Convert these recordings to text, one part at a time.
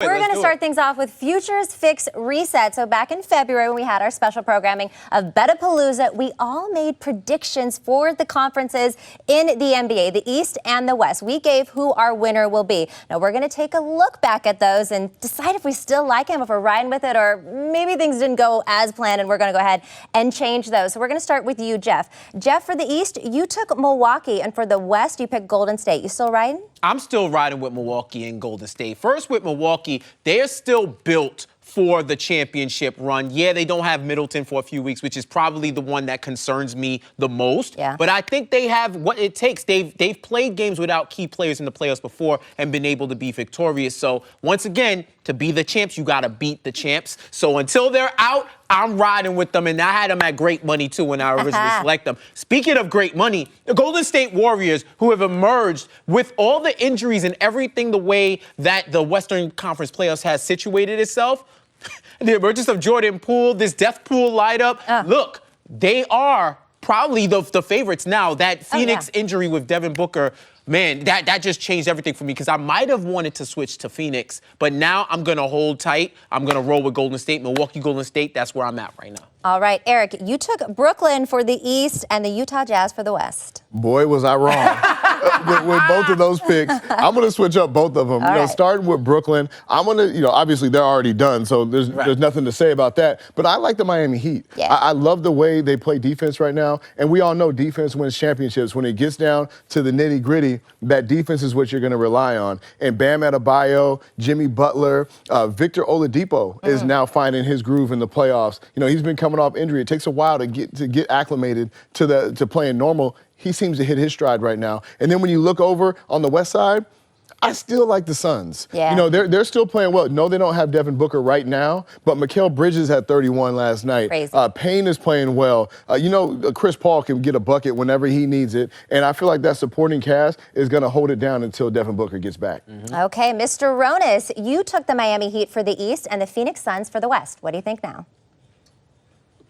We're going to start things off with Futures Fix Reset. So back in February when we had our special programming of Betapalooza, we all made predictions for the conferences in the NBA, the East and the West. We gave who our winner will be. Now we're going to take a look back at those and decide if we still like him, if we're riding with it, or maybe things didn't go as planned and we're going to go ahead and change those. So we're going to start with you, Jeff. Jeff, for the East, you took Milwaukee, and for the West, you picked Golden State. You still riding? I'm still riding with Milwaukee and Golden State. First with Milwaukee, they're still built for the championship run. Yeah, they don't have Middleton for a few weeks, which is probably the one that concerns me the most. Yeah. But I think they have what it takes. They've played games without key players in the playoffs before and been able to be victorious. So once again, to be the champs, you got to beat the champs. So until they're out, I'm riding with them, and I had them at great money, too, when I originally selected them. Speaking of great money, the Golden State Warriors, who have emerged with all the injuries and everything the way that the Western Conference playoffs has situated itself, the emergence of Jordan Poole, this death pool lineup, look, they are probably the favorites now. That Phoenix injury with Devin Booker, man, that just changed everything for me, because I might have wanted to switch to Phoenix, but now I'm going to hold tight. I'm going to roll with Golden State. Milwaukee, Golden State, that's where I'm at right now. All right, Eric, you took Brooklyn for the East and the Utah Jazz for the West. Boy, was I wrong with both of those picks. I'm going to switch up both of them. Starting with Brooklyn, I'm going to, obviously they're already done, so there's nothing to say about that. But I like the Miami Heat. Yeah. I love the way they play defense right now, and we all know defense wins championships. When it gets down to the nitty-gritty, that defense is what you're going to rely on. And Bam Adebayo, Jimmy Butler, Victor Oladipo is now finding his groove in the playoffs. He's been coming off injury. It takes a while to get acclimated to playing normal. He seems to hit his stride right now. And then when you look over on the West side, I still like the Suns. Yeah. They're still playing well. No, they don't have Devin Booker right now, but Mikal Bridges had 31 last night. Crazy. Payne is playing well. Chris Paul can get a bucket whenever he needs it, and I feel like that supporting cast is going to hold it down until Devin Booker gets back. Okay, Mr. Ronis, you took the Miami Heat for the East and the Phoenix Suns for the West. What do you think now?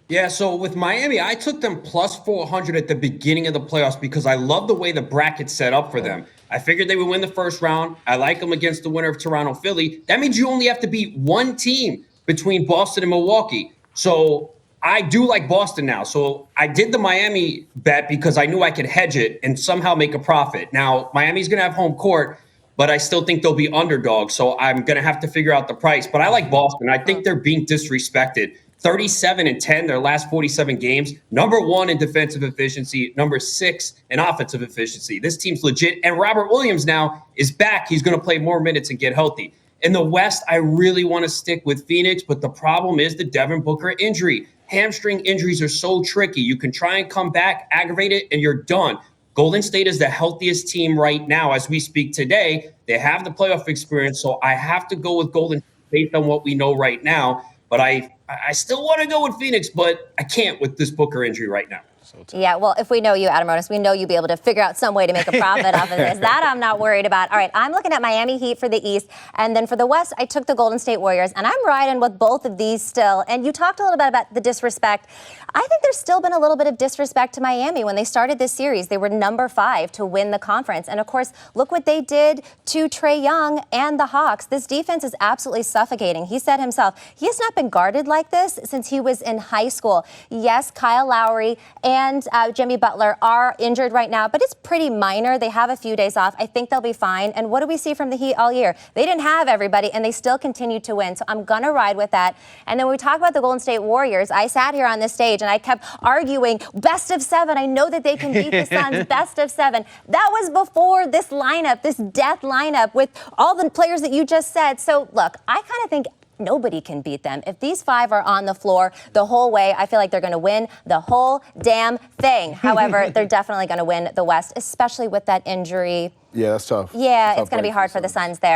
Yeah, so with Miami, I took them plus 400 at the beginning of the playoffs because I love the way the bracket's set up for them. I figured they would win the first round. I like them against the winner of Toronto-Philly. That means you only have to beat one team between Boston and Milwaukee. So I do like Boston now. So I did the Miami bet because I knew I could hedge it and somehow make a profit. Now, Miami's going to have home court, but I still think they'll be underdogs. So I'm going to have to figure out the price. But I like Boston. I think they're being disrespected. 37-10 their last 47 games. Number 1 in defensive efficiency. Number 6 in offensive efficiency. This team's legit. And Robert Williams now is back. He's going to play more minutes and get healthy. In the West, I really want to stick with Phoenix, but the problem is the Devin Booker injury. Hamstring injuries are so tricky. You can try and come back, aggravate it, and you're done. Golden State is the healthiest team right now as we speak today. They have the playoff experience, so I have to go with Golden State based on what we know right now. But I still want to go with Phoenix, but I can't with this Booker injury right now. Yeah, well, if we know you, Adam Ronis, we know you'll be able to figure out some way to make a profit off of this. That I'm not worried about. All right, I'm looking at Miami Heat for the East, and then for the West, I took the Golden State Warriors, and I'm riding with both of these still. And you talked a little bit about the disrespect. I think there's still been a little bit of disrespect to Miami. When they started this series, they were number 5 to win the conference. And, of course, look what they did to Trae Young and the Hawks. This defense is absolutely suffocating. He said himself, he has not been guarded like this since he was in high school. Yes, Kyle Lowry and Jimmy Butler are injured right now, but it's pretty minor. They have a few days off. I think they'll be fine. And what do we see from the Heat all year? They didn't have everybody, and they still continue to win. So I'm going to ride with that. And then when we talk about the Golden State Warriors, I sat here on this stage, and I kept arguing, best of 7. I know that they can beat the Suns, best of 7. That was before this lineup, this death lineup with all the players that you just said. So, look, I kind of think nobody can beat them. If these 5 are on the floor the whole way, I feel like they're going to win the whole damn thing. However, they're definitely going to win the West, especially with that injury. Yeah, that's tough. Yeah, it's going to be hard for the Suns there.